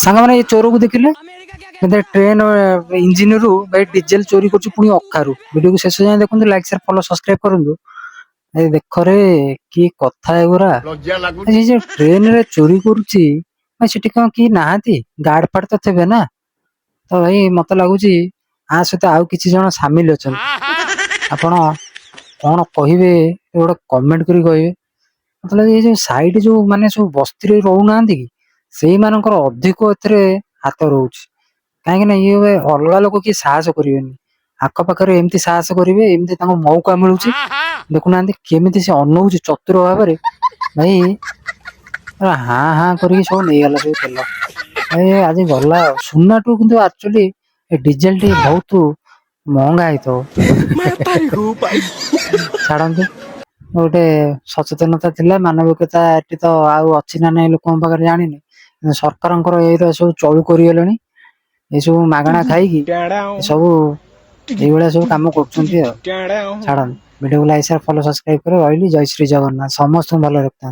ସାଙ୍ଗମାନେ ଏ ଚୋରକୁ ଦେଖିଲେ ट्रेन इंजिन रु भाई डीजेल चोरी कर पुणी अखारू वीडियो को शेष जाए देखो लाइक शेयर फॉलो सब्सक्राइब करूँ। देख रे कि कथा एगुरा जो ट्रेन रे चोरी करुच्ची सेठी कौन कि नहांती गार्ड फार्ड तो थे ना। तो भाई मत लगुच आ सहित आउ कि जन सामिल अच्छा आपण कौन कहे गोटे कमेंट करी कहे मतलब ये जो साइड जो माने सब बस्ती रोना कि से अधिक ए हाथ रोच कहीं ये अलग लोक किए साहस करेनि आखपाखे एमती साहस करेंगे एमती मौका मिलूँ देखुना केमी से अनौच चतुर भाव भाई हाँ हाँ कर सब नहीं गला सब तेल भाई आज गला सुना टू कि एक्चुअली डीजेल टी बहुत महंगा है तो छाड़ू गोटे सचेतनता थिला मानविकता ये तो आउ अच्छी ना नहीं लोक पाखे जानी सरकार सब चलू कर ये सब मागणा खाई सब ये सब कम कर छाड़ वीडियो को लाइक शेयर फॉलो सब्सक्राइब कर रही जय श्री जगन्नाथ समस्त भल रखता।